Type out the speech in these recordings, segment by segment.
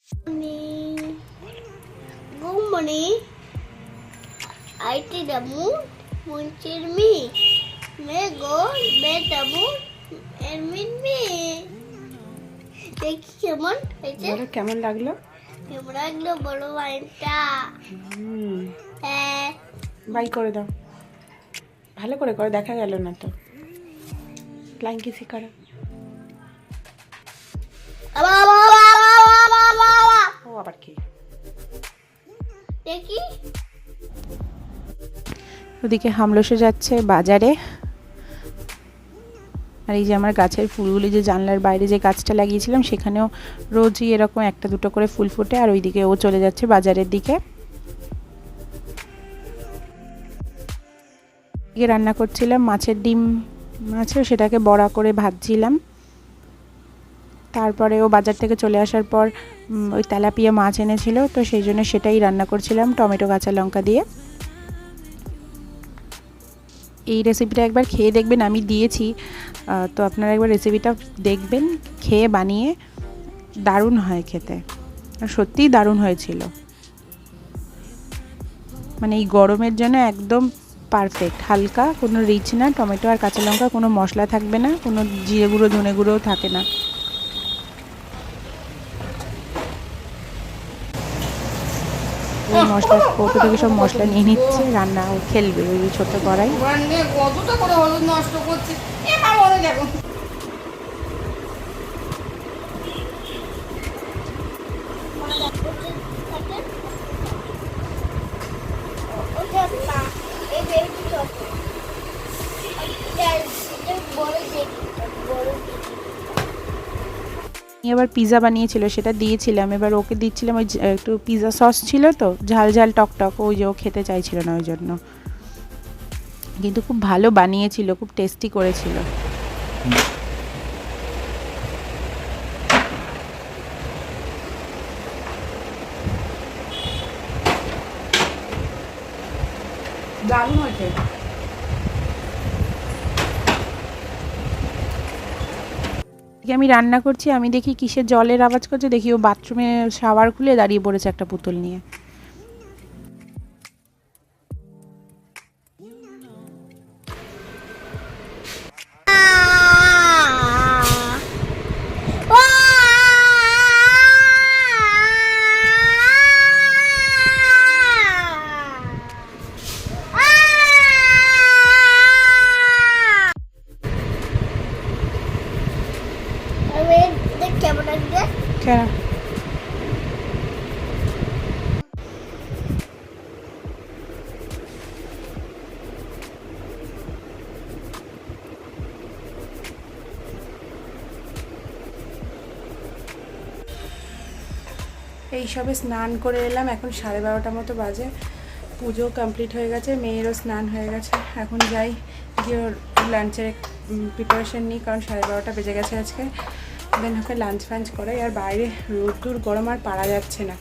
Morning. Good morning. I see the moon. Moon see me. May go bed the moon and meet me. দেখি কেমন হয়েছে? কেমন লাগলো? কেমন লাগলো বড় বাইনটা? হ্যাঁ। বাই করে দাও, ভালো করে করো, দেখা গেল না তো। ফ্লাইং কিসি করো। ও আবার কি দেখি। ওদিকে হামলসে যাচ্ছে বাজারে। আর এই যে আমার গাছের ফুলগুলি, যে জানলার বাইরে যে গাছটা লাগিয়েছিলাম সেখানেও রোজই এরকম একটা দুটো করে ফুল ফোটে। আর ওইদিকে ও চলে যাচ্ছে বাজারের দিকে। রান্না করছিলাম মাছের ডিম আছে, সেটাকে বড়া করে ভাজছিলাম। তারপরে ও বাজার থেকে চলে আসার পর ওই তেলাপিয়া মাছ এনেছিল, তো সেই জন্য সেটাই রান্না করছিলাম টমেটো কাঁচা লঙ্কা দিয়ে। এই রেসিপিটা একবার খেয়ে দেখবেন, আমি দিয়েছি, তো আপনারা একবার রেসিপিটা দেখবেন, খেয়ে বানিয়ে দারুণ হয় খেতে। আর সত্যিই দারুণ হয়েছিল, মানে এই গরমের জন্য একদম পারফেক্ট। হালকা, কোনো রিচ না, টমেটো আর কাঁচা লঙ্কা, কোনো মশলা থাকবে না, কোনো জিরে গুঁড়ো ধনে গুঁড়োও থাকে না। ওই মশলা কৌটো থেকে সব মশলা নিয়ে নিচ্ছে, রান্না ও খেলবে ওই ছোট কড়াই। কতটা করে হলুদ নষ্ট করছে। দেখো এবার পিৎজা বানিয়েছিল, সেটা দিয়েছিলাম। এবার ওকে দিচ্ছিলাম, ওই একটু পিৎজা সস ছিল তো, ঝাল ঝাল টক টক, ওই যে ও খেতে চাইছিল না, ওই জন্য। কিন্তু খুব ভালো বানিয়েছিল, খুব টেস্টি করেছিল। দারুণ হয়েছে। আমি রান্না করছি, আমি দেখি কিসের জলের আওয়াজ করছে, দেখি ও বাথরুমে শাওয়ার খুলে দাঁড়িয়ে পড়েছে একটা পুতুল নিয়ে। কেমন লাগছে? কেন এই সবে স্নান করে এলাম, এখন 12:30 মতো বাজে। পুজো কমপ্লিট হয়ে গেছে, মেয়েরও স্নান হয়ে গেছে। এখন যাই গিয়ে লাঞ্চের প্রিপারেশন নিই, কারণ 12:30 বেজে গেছে আজকে। দেন ওকে লাঞ্চ ফাঞ্চ করে। আর বাইরে রোদ্দুর গরম, আর পারা যাচ্ছে না।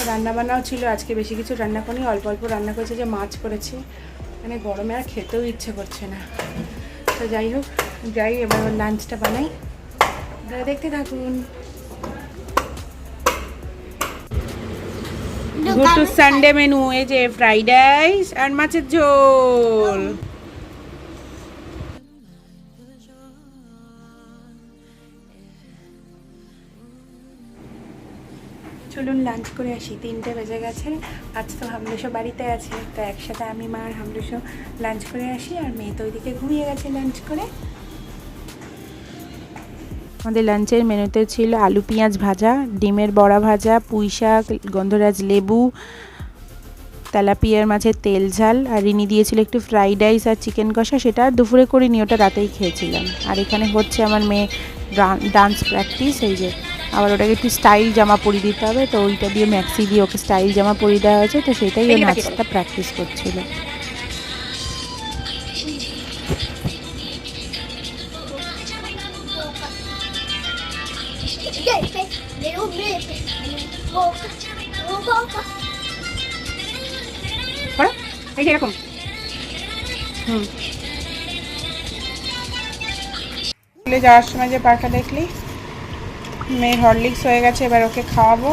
রান্নাবান্নাও ছিল আজকে, বেশি কিছু রান্না করিনি, অল্প অল্প রান্না করেছে, যে মাছ করেছি, মানে গরমে আর খেতেও ইচ্ছে করছে না। তো যাই হোক, যাই এবার লাঞ্চটা বানাই, দেখতে থাকুন। গুড টু সানডে মেনু, এই যে ফ্রাইড রাইস আর মাছের ঝোল। চলুন লাঞ্চ করে আসি, 3টে বেজে গেছে। আজ তো হামলুসো বাড়িতে আছে, তো একসাথে আমি, মা আর হামলুসো লাঞ্চ করে আসি। আর মেয়ে তো ওইদিকে ঘুমিয়ে গেছে লাঞ্চ করে। আমাদের লাঞ্চের মেনুতে ছিল আলু পেঁয়াজ ভাজা, ডিমের বড়া ভাজা, পুঁই শাক, গন্ধরাজ লেবু, তেলাপিয়ার মাছের তেল ঝাল, আর রিনি দিয়েছিল একটু ফ্রাইড রাইস আর চিকেন কষা। সেটা আর দুপুরে করিনি, ওটা রাতেই খেয়েছিলাম। আর এখানে হচ্ছে আমার মেয়ে ডান্স প্র্যাকটিস, এই যে আবার ওটাকে একটু স্টাইল জামা পরিয়ে দিতে হবে, তো ওইটা দিয়ে ম্যাক্সি দিয়ে ওকে স্টাইল জামা পরিয়ে দেওয়া হয়েছে, তো সেটাই ও নাচটা প্র্যাকটিস করছিল। এই যে এরকম স্কুলে যাওয়ার সময় যে পার্কটা দেখলি, মেয়ের হরলিক্স হয়ে গেছে, এবার ওকে খাওয়াবো।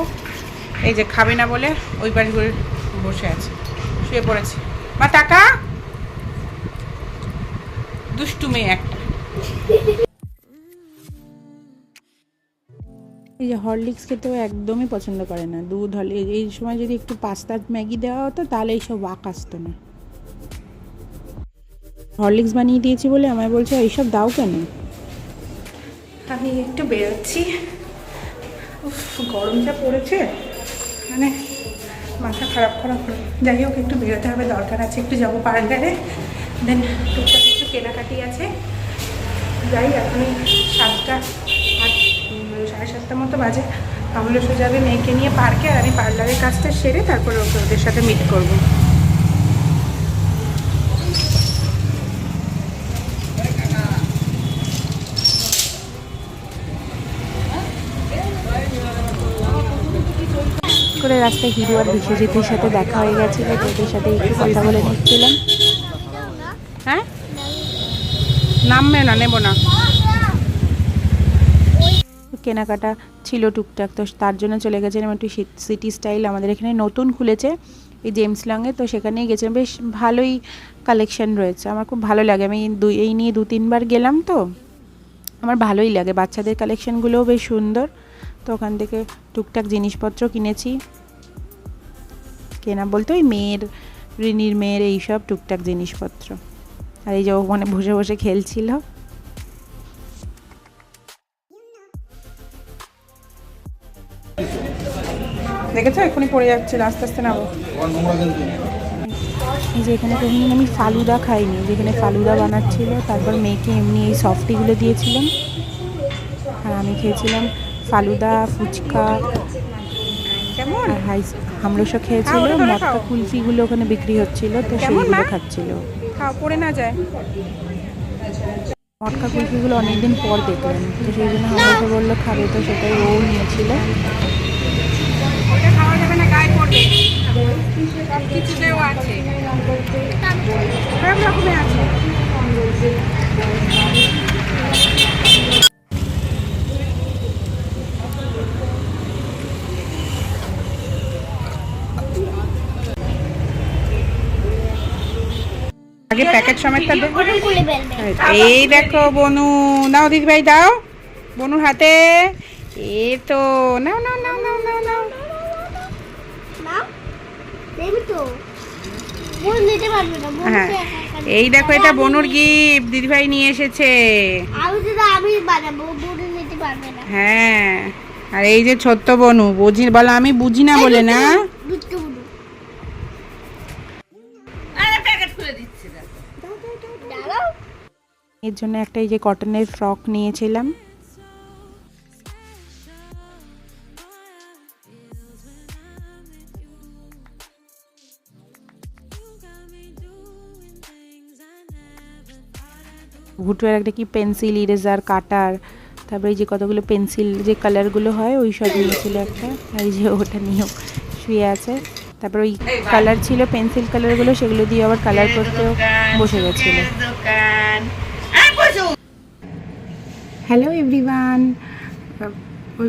এই যে খাবে না বলে ওই পাশে করে বসে আছে, শুয়ে পড়েছে। মা টাকা, দুষ্টু মেয়ে একটা। এই যে হরলিক্স খেতেও একদমই পছন্দ করে না, দুধ হলে এই সময় যদি একটু পাস্তা ম্যাগি দেওয়া হতো তাহলে এইসব ওয়াক আসতো না। হরলিক্স বানিয়ে দিয়েছি বলে আমায় বলছে এইসব দাও কেন। আমি একটু বেরোচ্ছি, গরম যা পড়েছে মানে মাথা খারাপ খারাপ করে। যাই হোক একটু বেরোতে হবে, দরকার আছে, একটু যাবো পার্লারে, দেন টুকটাক একটু কেনাকাটি আছে। যাই এখনই 7:30 মতো বাজে। আমলেশও যাবে মেয়েকে নিয়ে পার্কে, আর আমি পার্লারের কাজটা সেরে তারপরে ওদের সাথে মিট করবো। করে রাস্তায় হিরো আর বিশ্বজিতের সাথে দেখা হয়ে গেছিলো, ওদের সাথে একটু কথা বলে নিচ্ছিলাম। হ্যাঁ নামবে না, নেবো না। কেনাকাটা ছিল টুকটাক, তো তার জন্য চলে গেছিলাম একটু সিটি স্টাইল, আমাদের এখানে নতুন খুলেছে এই জেমস লংয়ে, তো সেখানেই গেছিলাম। বেশ ভালোই কালেকশন রয়েছে, আমার খুব ভালো লাগে। আমি এই নিয়ে 2-3 বার গেলাম, তো আমার ভালোই লাগে। বাচ্চাদের কালেকশনগুলোও বেশ সুন্দর, তো ওখান থেকে টুকটাক জিনিসপত্র কিনেছি। কেনা বলতে ওই মেয়ের, রিনির মেয়ের এইসব টুকটাক জিনিসপত্র। আর এই যে ওখানে বসে বসে খেলছিল। দেখেছো এখনই পড়ে যাচ্ছিল, আস্তে আস্তে নামো। এই যে এখানে কোনোদিন আমি ফালুদা খাইনি, যেখানে ফালুদা বানাচ্ছিল, তারপর মেয়েকে এমনি এই সফটিগুলো দিয়েছিলাম। আর আমি খেয়েছিলাম ফালুদা, ফুচকা, কেমন আমলশো খেয়েছিল। মটকা কুলফিগুলো ওখানে বিক্রি হচ্ছিল, তো সেইগুলো খাচ্ছিল। পড়ে না যায়। মটকা কুলফিগুলো অনেকদিন পর দেখলাম, তো সেই জন্য আমলশো বললো খাবে, তো সেটাই ও নিয়েছিল। খাওয়া যাবে না, গায়ে পড়বে, কিছুতেও আছে, সব রকমের আছে। আগে প্যাকেট সমেতটা দে। এই দেখো বনু, নাও দিদি ভাই দাও বনুর হাতে। এই তো নাও নাও নাও নাও নাও নাও। হ্যাঁ এই দেখো এটা বনুর গিফট, দিদি ভাই নিয়ে এসেছে। হ্যাঁ আর এই যে ছোট্ট বনু, বুঝি বলো আমি বুঝি না বলে না। এর জন্য একটা এই যে কটনের ফ্রক নিয়েছিলাম। ভুটুয়ার একটা কি পেন্সিল, ইরেজার, কাটার, তারপরে এই যে কতগুলো পেন্সিল যে কালারগুলো হয় ওই সব নিয়েছিল একটা। আর এই যে ওটা নিয়েও শুয়ে আছে। তারপর ওই কালার ছিল পেন্সিল কালারগুলো, সেগুলো দিয়ে আবার কালার করতেও বসে গেছিলো। হ্যালো এভরিওয়ান, ওই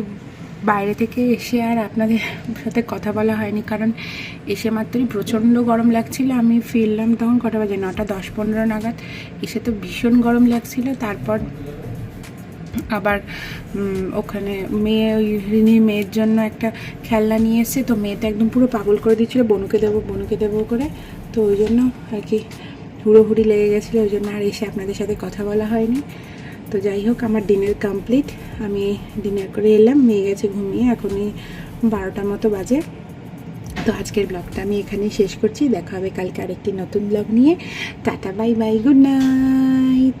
বাইরে থেকে এসে আর আপনাদের সাথে কথা বলা হয়নি, কারণ এসে মাত্রই প্রচণ্ড গরম লাগছিল। আমি ফিরলাম তখন কটা বাজে, 9:10-15 নাগাদ। এসে তো ভীষণ গরম লাগছিল। তারপর আবার ওখানে মেয়ে, ওই রিনির মেয়ের জন্য একটা খেলনা নিয়ে এসছে, তো মেয়েটা একদম পুরো পাগল করে দিচ্ছিলো বনুকে দেবো করে। তো ওই জন্য আর কি হুড়োহুড়ি লেগে গেছিলো, ওই জন্য আর এসে আপনাদের সাথে কথা বলা হয়নি। তো যাই হোক আমার ডিনার কমপ্লিট, আমি ডিনার করে এলাম, মেয়ে গেছে ঘুমিয়ে, এখনই 12টার মতো বাজে। তো আজকের ব্লগটা আমি এখানেই শেষ করছি, দেখা হবে কালকে আরেকটি নতুন ব্লগ নিয়ে। Tata bye bye, good night.